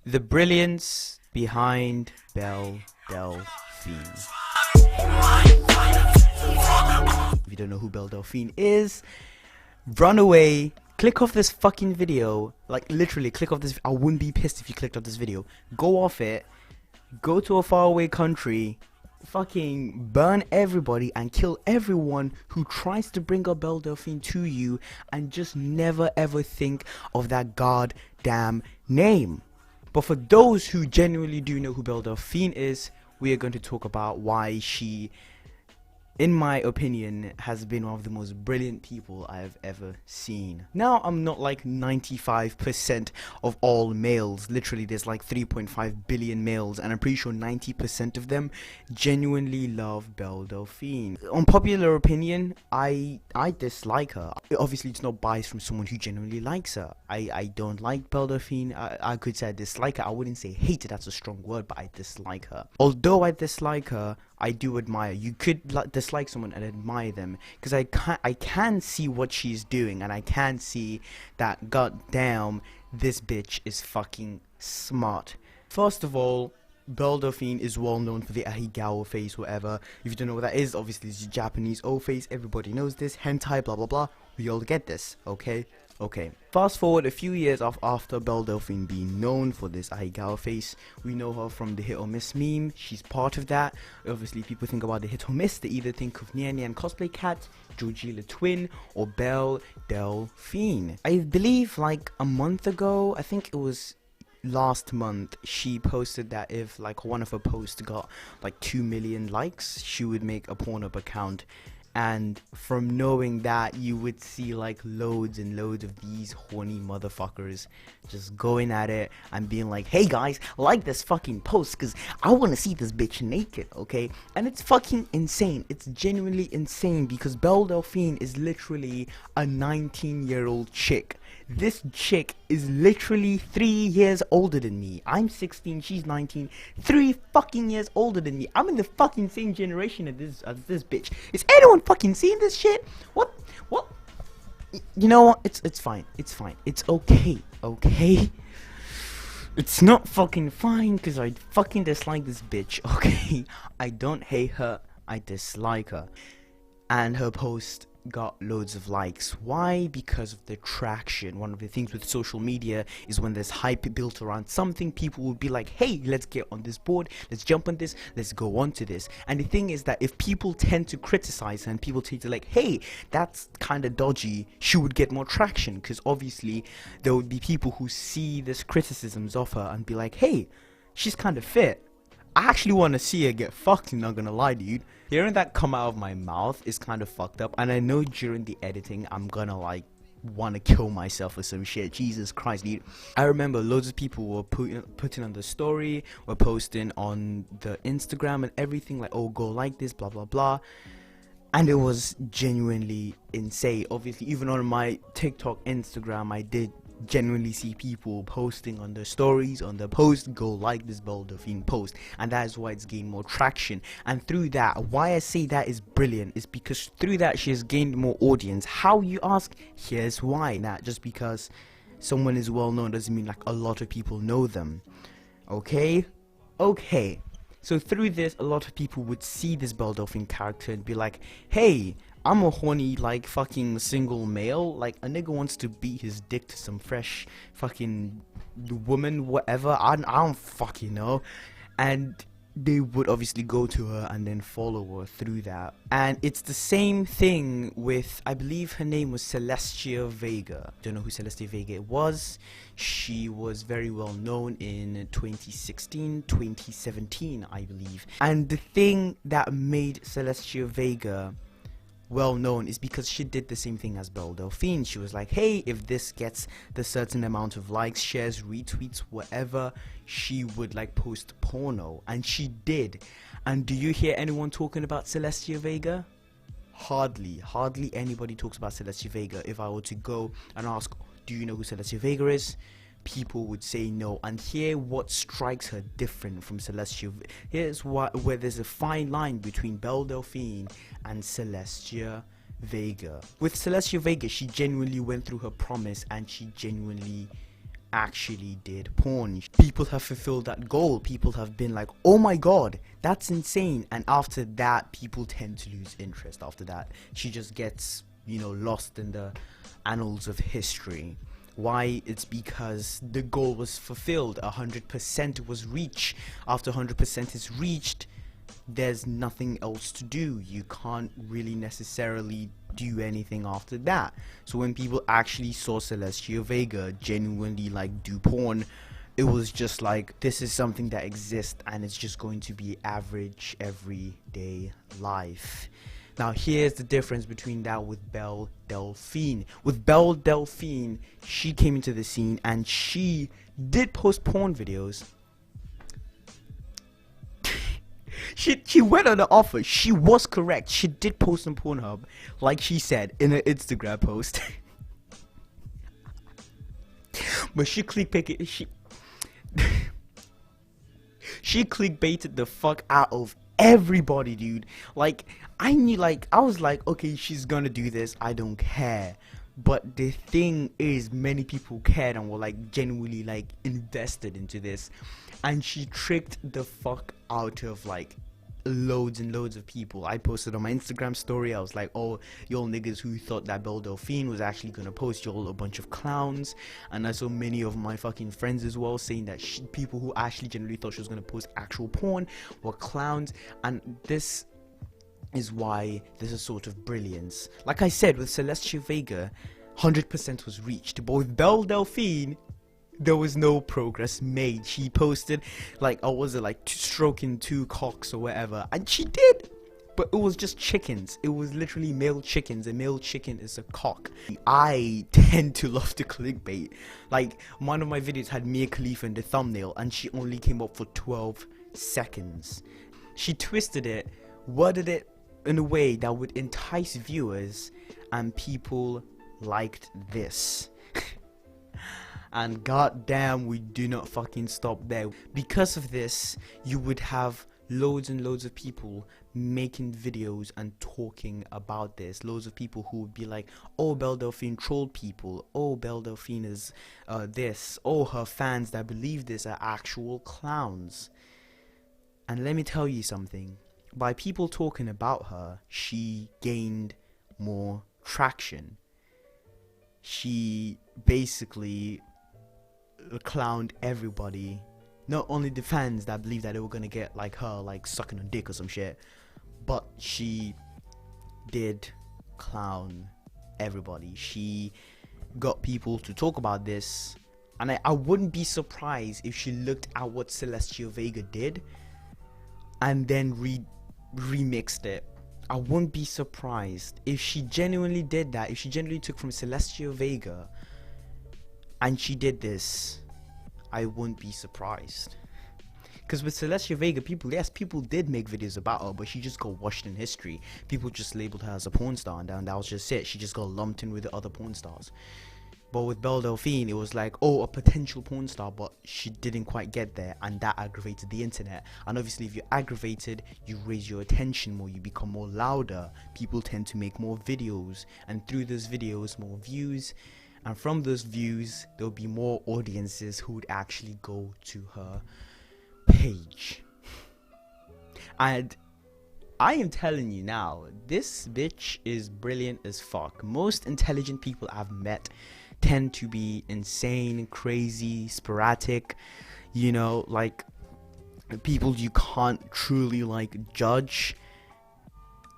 The brilliance behind Belle Delphine. If you don't know who Belle Delphine is, run away, click off this fucking video. Like, literally, click off this. I wouldn't be pissed if you clicked off this video. Go off it, go to a faraway country, fucking burn everybody and kill everyone who tries to bring up Belle Delphine to you, and just never ever think of that goddamn name. But for those who genuinely do know who Belle Delphine is, we are going to talk about why she, in my opinion, has been one of the most brilliant people I have ever seen. Now, I'm not like 95% of all males. Literally, there's like 3.5 billion males, and I'm pretty sure 90% of them genuinely love Belle Delphine. Unpopular opinion, I dislike her. Obviously, it's not biased from someone who genuinely likes her. I don't like Belle Delphine. I could say I dislike her. I wouldn't say hate her, that's a strong word, but I dislike her. Although I dislike her, I do admire. You could dislike someone and admire them, because I can see what she's doing, and I can see that goddamn this bitch is fucking smart. First of all, Belle Delphine is well known for the Ahigawa face, whatever. If you don't know what that is, obviously it's a Japanese O face. Everybody knows this. Hentai, blah blah blah. We all get this, okay? Okay, fast forward a few years after Belle Delphine being known for this Ahigawa face, we know her from the Hit or Miss meme. She's part of that. Obviously, people think about the Hit or Miss, they either think of Nyan Nyan Cosplay Cat, Georgie the Twin, or Belle Delphine. I believe like a month ago, I think it was last month, she posted that if like one of her posts got like 2 million likes, she would make a Pornhub account. And from knowing that, you would see like loads and loads of these horny motherfuckers just going at it and being like, hey guys, like this fucking post because I want to see this bitch naked, okay? And it's fucking insane. It's genuinely insane, because Belle Delphine is literally a 19-year-old chick. This chick is literally 3 years older than me. I'm 16, she's 19, 3 fucking years older than me. I'm in the fucking same generation as this bitch. Is anyone fucking seeing this shit? What? You know what? It's fine. It's fine. It's okay. Okay? It's not fucking fine, because I fucking dislike this bitch, okay? I don't hate her. I dislike her. And her post got loads of likes. Why? Because of the traction. One of the things with social media is when there's hype built around something, people will be like, hey, let's get on this board, let's jump on this, let's go on to this. And the thing is that if people tend to criticize her and people tend to like, hey, that's kind of dodgy, she would get more traction, because obviously there would be people who see this criticisms of her and be like, hey, she's kind of fit, I actually want to see her get fucked, not gonna lie, dude. Hearing that come out of my mouth is kind of fucked up, and I know during the editing I'm gonna like want to kill myself or some shit. Jesus Christ, dude. I remember loads of people were putting on the story, were posting on the Instagram and everything, like, oh, go like this, blah blah blah. And it was genuinely insane. Obviously, even on my TikTok, Instagram, I did genuinely see people posting on their stories, on their post, go like this Belle Delphine post, and that is why it's gained more traction. And through that, why I say that is brilliant is because through that she has gained more audience. How, you ask? Here's why. Not just because someone is well known doesn't mean like a lot of people know them, okay? So through this, a lot of people would see this Belle Delphine character and be like, hey, I'm a horny, like, fucking single male. Like, a nigga wants to beat his dick to some fresh fucking woman, whatever. I don't fucking know. And they would obviously go to her and then follow her through that. And it's the same thing with, I believe her name was Celestia Vega. Don't know who Celestia Vega was. She was very well known in 2016, 2017, I believe. And the thing that made Celestia Vega well known is because she did the same thing as Belle Delphine. She was like, hey, if this gets the certain amount of likes, shares, retweets, whatever, she would like post porno, and she did. And do you hear anyone talking about Celestia Vega? Hardly anybody talks about Celestia Vega. If I were to go and ask, do you know who Celestia Vega is? People would say no. And here what strikes her different from Celestia. Here's where there's a fine line between Belle Delphine and Celestia Vega. With Celestia Vega, she genuinely went through her promise, and she genuinely actually did porn. People have fulfilled that goal. People have been like, oh my god, that's insane. And after that, people tend to lose interest. After that, she just gets, you know, lost in the annals of history. Why? It's because the goal was fulfilled. 100% was reached. After 100% is reached, there's nothing else to do. You can't really necessarily do anything after that. So when people actually saw Celestia Vega genuinely like do porn, it was just like, this is something that exists and it's just going to be average everyday life. Now here's the difference between that with Belle Delphine. With Belle Delphine, she came into the scene and she did post porn videos. She went on the offer. She was correct. She did post on Pornhub, like she said in an Instagram post. But she clickbaited. She clickbaited the fuck out of everybody, dude. Like I was like, okay, she's gonna do this. I don't care. But the thing is, many people cared and were like genuinely like invested into this, and she tricked the fuck out of like loads and loads of people. I posted on my Instagram story, I was like, oh, y'all niggas who thought that Belle Delphine was actually gonna post, y'all a bunch of clowns. And I saw many of my fucking friends as well saying that people who actually generally thought she was gonna post actual porn were clowns. And this is why this is sort of brilliance. Like I said, with Celestia Vega, 100% was reached, but with Belle Delphine, there was no progress made. She posted like, oh, was it like stroking 2 cocks or whatever, and she did, but it was just chickens. It was literally male chickens. A male chicken is a cock. I tend to love the clickbait. Like one of my videos had Mia Khalifa in the thumbnail and she only came up for 12 seconds. She twisted it, worded it in a way that would entice viewers, and people liked this. And goddamn, we do not fucking stop there. Because of this, you would have loads and loads of people making videos and talking about this. Loads of people who would be like, oh, Belle Delphine trolled people. Oh, Belle Delphine is this. Oh, her fans that believe this are actual clowns. And let me tell you something. By people talking about her, she gained more traction. She basically clowned everybody, not only the fans that believed that they were gonna get like her, like sucking a dick or some shit, but she did clown everybody. She got people to talk about this, and I wouldn't be surprised if she looked at what Celestia Vega did and then remixed it. I wouldn't be surprised if she genuinely did that, if she genuinely took from Celestia Vega and she did this. I wouldn't be surprised. Because with Celestia Vega, people did make videos about her, but she just got washed in history. People just labeled her as a porn star, and that was just it. She just got lumped in with the other porn stars. But with Belle Delphine, it was like, oh, a potential porn star, but she didn't quite get there, and that aggravated the internet. And obviously, if you're aggravated, you raise your attention more, you become more louder. People tend to make more videos, and through those videos, more views. And from those views, there'll be more audiences who would actually go to her page. And I am telling you now, this bitch is brilliant as fuck. Most intelligent people I've met tend to be insane, crazy, sporadic, you know, like people you can't truly like judge.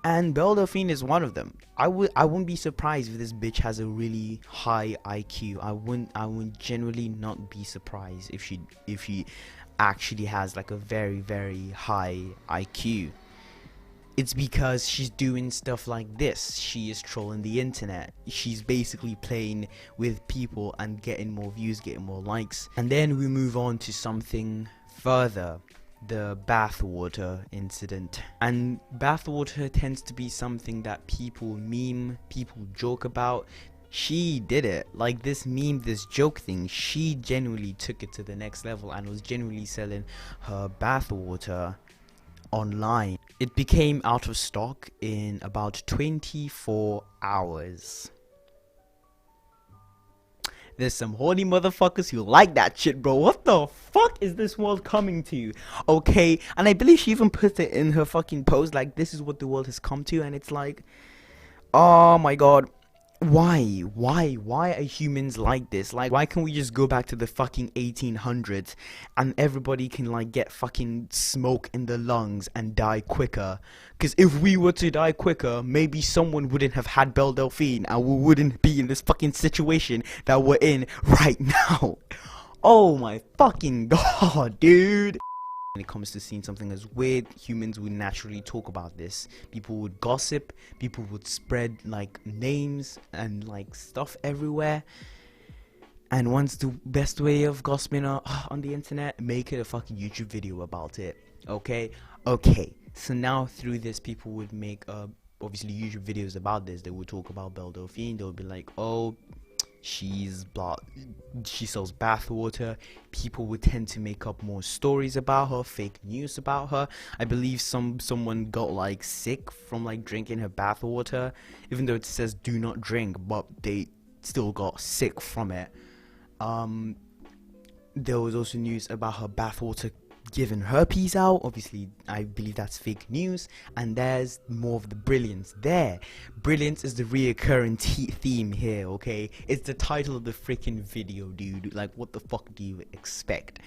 And Belle Delphine is one of them. I wouldn't be surprised if this bitch has a really high IQ. I wouldn't generally not be surprised if she actually has like a very, very high IQ. It's because she's doing stuff like this. She is trolling the internet. She's basically playing with people and getting more views, getting more likes. And then we move on to something further. The bathwater incident. And bathwater tends to be something that people meme, people joke about. She did it. Like this meme, this joke thing, she genuinely took it to the next level and was genuinely selling her bathwater online. It became out of stock in about 24 hours. There's some horny motherfuckers who like that shit, bro. What the fuck is this world coming to? Okay, and I believe she even put it in her fucking post, like, this is what the world has come to, and it's like, oh my god. Why are humans like this? Like, why can't we just go back to the fucking 1800s and everybody can like get fucking smoke in the lungs and die quicker? Because if we were to die quicker, maybe someone wouldn't have had Belle Delphine and we wouldn't be in this fucking situation that we're in right now. Oh my fucking god, dude. When it comes to seeing something as weird, humans would naturally talk about this. People would gossip, people would spread like names and like stuff everywhere. And what's the best way of gossiping on the internet? Make it a fucking YouTube video about it. Okay, so now through this, people would make obviously YouTube videos about this. They would talk about Belle Delphine. They would be like, oh, she sells bathwater. People would tend to make up more stories about her, fake news about her. I believe someone got like sick from like drinking her bathwater, even though it says do not drink, but they still got sick from it. There was also news about her bathwater giving herpes out. Obviously, I believe that's fake news. And there's more of the Brilliance there. Brilliance is the reoccurring theme here, okay? It's the title of the freaking video, dude. Like, what the fuck do you expect?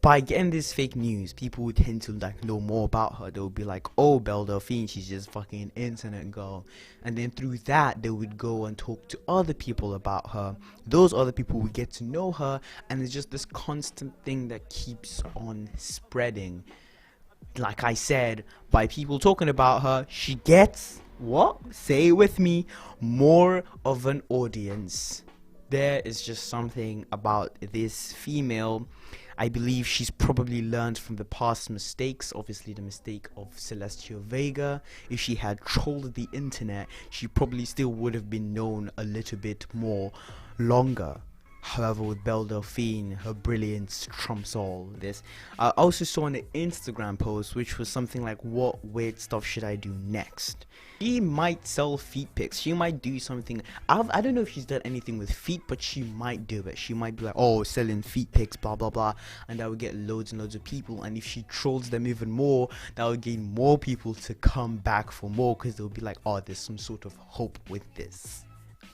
By getting this fake news, people would tend to like know more about her. They would be like, oh, Belle Delphine, she's just fucking internet girl. And then through that, they would go and talk to other people about her. Those other people would get to know her, and it's just this constant thing that keeps on spreading. Like I said, by people talking about her, she gets, what? Say it with me, more of an audience. There is just something about this female. I believe she's probably learned from the past mistakes. Obviously the mistake of Celestia Vega. If she had trolled the internet, she probably still would have been known a little bit more longer. However, with Belle Delphine, her brilliance trumps all this. I also saw an Instagram post which was something like, what weird stuff should I do next? She might sell feet pics. She might do something. I don't know if she's done anything with feet, but she might do it. She might be like, oh, selling feet pics, blah blah blah, and that would get loads and loads of people. And if she trolls them even more, that would gain more people to come back for more, because they'll be like, oh, there's some sort of hope with this.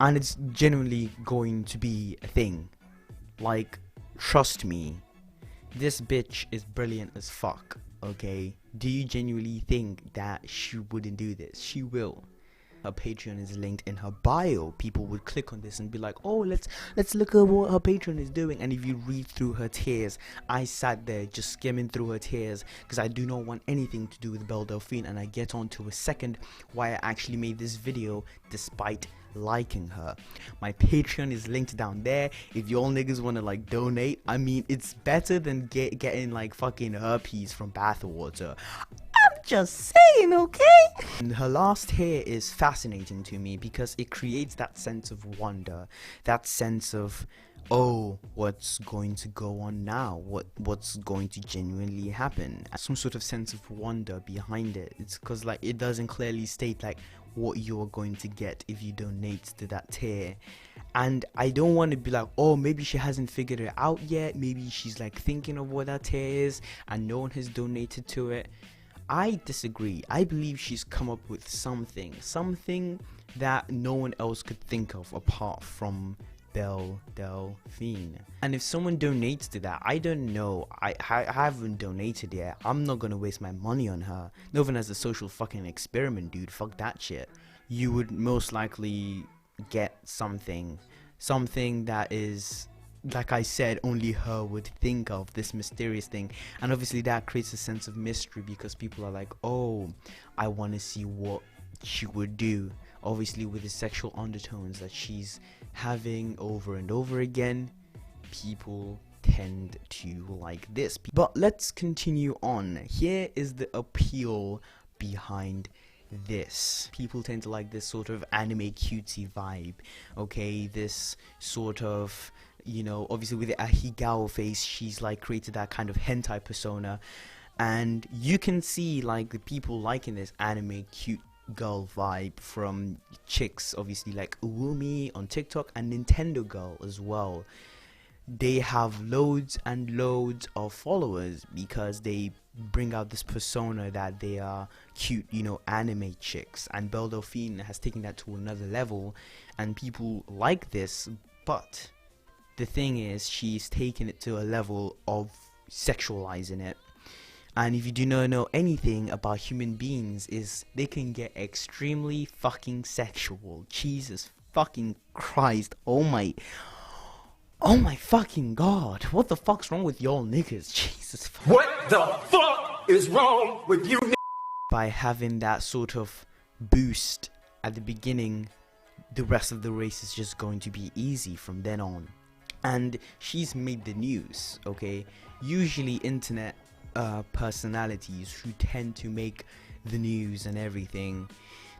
And it's genuinely going to be a thing. Like, trust me, this bitch is brilliant as fuck, okay? Do you genuinely think that she wouldn't do this? She will. Her Patreon is linked in her bio. People would click on this and be like, oh, let's look at what her Patreon is doing. And if you read through her tears, I sat there just skimming through her tears, because I do not want anything to do with Belle Delphine. And I get on to a second why I actually made this video despite liking her. My Patreon is linked down there. If y'all niggas want to like donate, I mean, it's better than getting like fucking herpes from bathwater. I'm just saying, okay? And her last hair is fascinating to me because it creates that sense of wonder, that sense of, oh, what's going to go on now? What's going to genuinely happen? Some sort of sense of wonder behind it. It's because like it doesn't clearly state like what you're going to get if you donate to that tier. And I don't want to be like, oh, maybe she hasn't figured it out yet. Maybe she's like thinking of what that tier is and no one has donated to it. I disagree. I believe she's come up with something that no one else could think of apart from Belle Delphine. And if someone donates to that, I don't know, I haven't donated yet. I'm not gonna waste my money on her, not even as a social fucking experiment, dude. Fuck that shit. You would most likely get something that is, like I said, only her would think of, this mysterious thing. And obviously that creates a sense of mystery because people are like, oh, I want to see what she would do. Obviously with the sexual undertones that she's having over and over again, people tend to like this. But let's continue on. Here is the appeal behind this. People tend to like this sort of anime cutesy vibe, okay? This sort of, you know, obviously with the Ahigao face, she's like created that kind of hentai persona, and you can see like the people liking this anime cute girl vibe from chicks, obviously, like Uwumi on TikTok and Nintendo Girl as well. They have loads and loads of followers because they bring out this persona that they are cute, you know, anime chicks. And Belle Delphine has taken that to another level, and people like this. But the thing is, she's taken it to a level of sexualizing it. And if you do not know anything about human beings, is they can get extremely fucking sexual. Jesus fucking Christ. Oh my fucking god. What the fuck's wrong with y'all niggas? Jesus fuck. What the fuck is wrong with you? By having that sort of boost at the beginning, the rest of the race is just going to be easy from then on. And she's made the news, okay? Usually internet personalities who tend to make the news and everything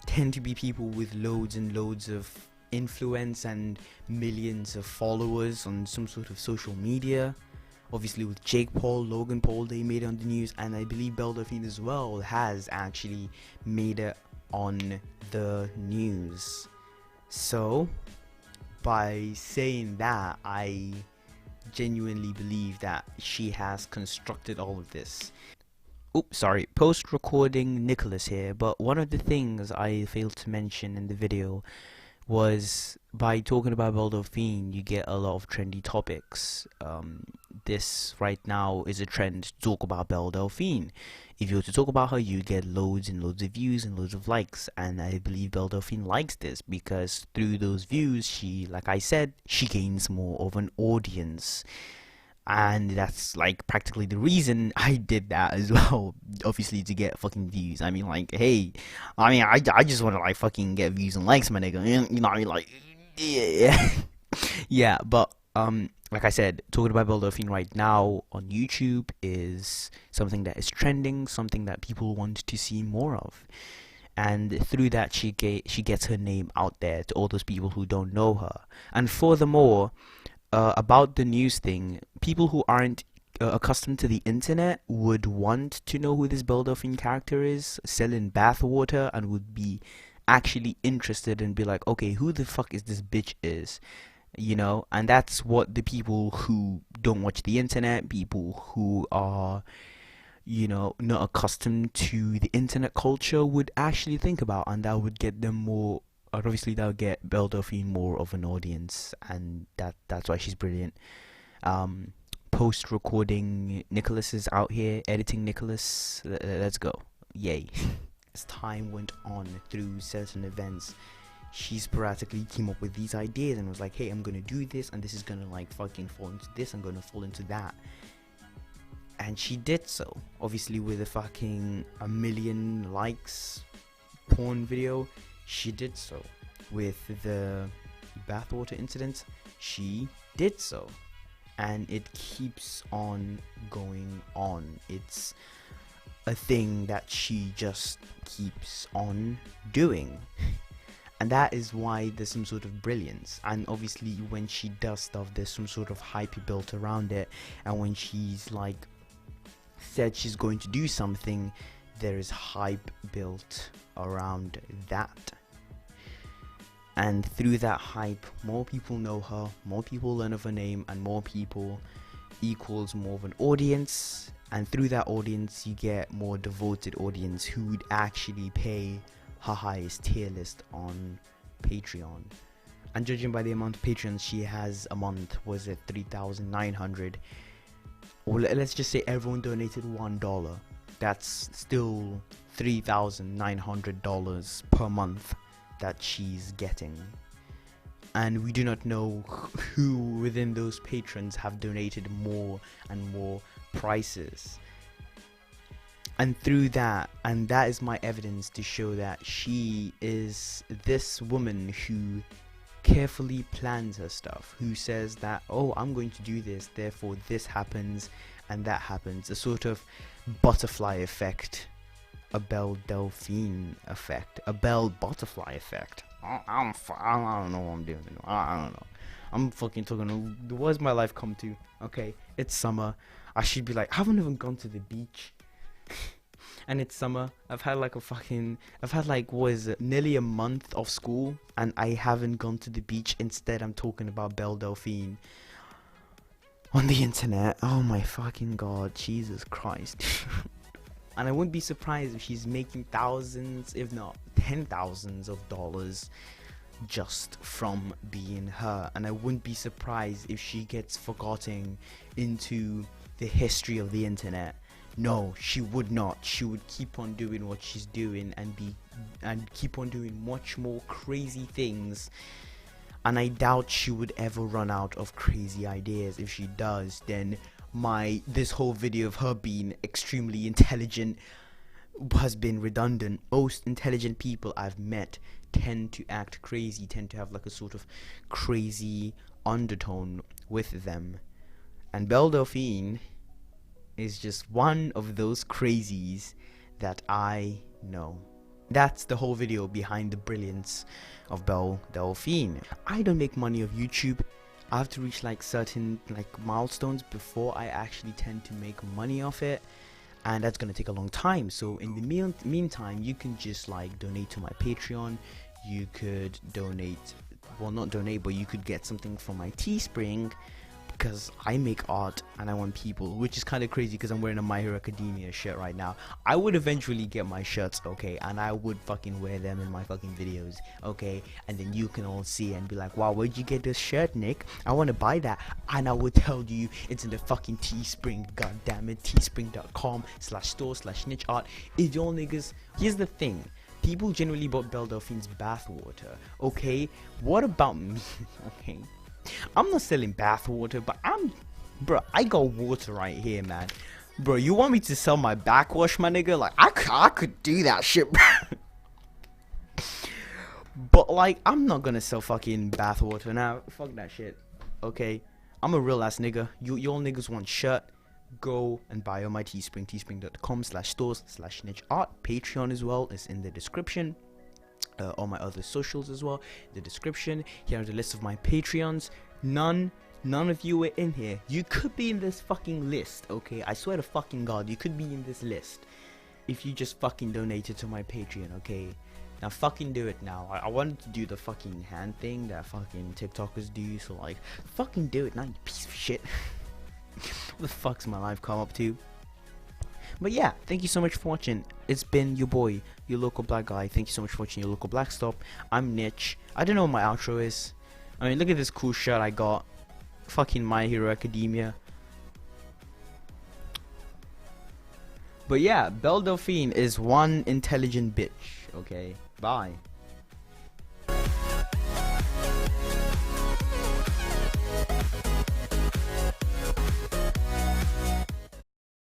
tend to be people with loads and loads of influence and millions of followers on some sort of social media. Obviously with Jake Paul, Logan Paul, they made it on the news, and I believe Belle Delphine as well has actually made it on the news. So by saying that, I genuinely believe that she has constructed all of this. Oops, sorry, post-recording Nicholas here, but one of the things I failed to mention in the video was by talking about Belle Delphine, you get a lot of trendy topics. This right now is a trend to talk about Belle Delphine. If you were to talk about her, you get loads and loads of views and loads of likes, and I believe Belle Delphine likes this because through those views, she, like I said, she gains more of an audience. And that's like practically the reason I did that as well, obviously to get fucking views. I mean, like, hey, I just want to like fucking get views and likes, my nigga. You know what I mean? Like, yeah. Yeah, but like I said, talking about Belle Delphine right now on YouTube is something that is trending, something that people want to see more of. And through that, she gets her name out there to all those people who don't know her. And furthermore, about the news thing, people who aren't accustomed to the internet would want to know who this Belle Delphine character is, selling bathwater, and would be actually interested and be like, okay, who the fuck is this bitch is, you know? And that's what the people who don't watch the internet, people who are, you know, not accustomed to the internet culture would actually think about, and that would get them more. Obviously, that'll get Belle Delphine more of an audience, and that's why she's brilliant. Post-recording Nicholas is out here, editing Nicholas. Let's go. Yay. As time went on through certain events, she sporadically came up with these ideas and was like, hey, I'm gonna do this, and this is gonna like fucking fall into this, I'm gonna fall into that. And she did so. Obviously, with a fucking 1 million likes porn video, she did so. With the bathwater incident, she did so. And it keeps on going on. It's a thing that she just keeps on doing. And that is why there's some sort of brilliance. And obviously when she does stuff, there's some sort of hype built around it. And when she's like said she's going to do something, there is hype built around that. And through that hype, more people know her, more people learn of her name, and more people equals more of an audience. And through that audience, you get more devoted audience who would actually pay her highest tier list on Patreon. And judging by the amount of patrons she has a month, was it 3,900? Or let's just say everyone donated $1. That's still $3,900 per month that she's getting. And we do not know who within those patrons have donated more and more prices. And through that, and that is my evidence to show that she is this woman who carefully plans her stuff, who says that, oh, I'm going to do this, therefore this happens and that happens. A sort of butterfly effect, a Belle Delphine effect, a Belle butterfly effect. I don't know what I'm doing. I don't know. I'm fucking talking. Where's my life come to? Okay, it's summer. I should be like, I haven't even gone to the beach. and it's summer. I've had like what is it, nearly a month of school, and I haven't gone to the beach. Instead, I'm talking about Belle Delphine on the internet. Oh my fucking god, Jesus Christ. And I wouldn't be surprised if she's making thousands, if not 10,000s of dollars just from being her. And I wouldn't be surprised if she gets forgotten into the history of the internet. No, she would not. She would keep on doing what she's doing and keep on doing much more crazy things. And I doubt she would ever run out of crazy ideas. If she does, then this whole video of her being extremely intelligent has been redundant. Most intelligent people I've met tend to act crazy, tend to have like a sort of crazy undertone with them. And Belle Delphine is just one of those crazies that I know. That's the whole video behind the brilliance of Belle Delphine. I don't make money off YouTube. I have to reach like certain like milestones before I actually tend to make money off it, and that's gonna take a long time. So in the meantime, you can just like donate to my Patreon. You could donate, well, not donate, but you could get something from my Teespring, because I make art and I want people, which is kind of crazy because I'm wearing a My Hero Academia shirt right now. I would eventually get my shirts, okay, and I would fucking wear them in my fucking videos, okay, and then you can all see and be like, wow, where'd you get this shirt, Nick? I want to buy that. And I would tell you it's in the fucking Teespring, goddammit, teespring.com/store/nichart. Is y'all niggas, here's the thing, people generally bought Belle Delphine's bathwater, okay? What about me? Okay, I'm not selling bathwater, but bro, I got water right here, man. Bro, you want me to sell my backwash, my nigga? Like, I could do that shit, bro. But like, I'm not gonna sell fucking bathwater now. Fuck that shit. Okay, I'm a real ass nigga. Y'all niggas want shirt? Go and buy on my Teespring, teespring.com/stores/nichart. Patreon as well is in the description. All my other socials as well, the description. Here are the list of my Patreons. None of you were in here. You could be in this fucking list, okay? I swear to fucking god, you could be in this list if you just fucking donated to my Patreon, okay? Now fucking do it now. I wanted to do the fucking hand thing that fucking TikTokers do, so like, fucking do it now, you piece of shit. What the fuck's my life come up to? But yeah, thank you so much for watching. It's been your boy, your local black guy. Thank you so much for watching your local black stop. I'm Nich. I don't know what my outro is. I mean, look at this cool shirt I got. Fucking My Hero Academia. But yeah, Belle Delphine is one intelligent bitch. Okay, bye.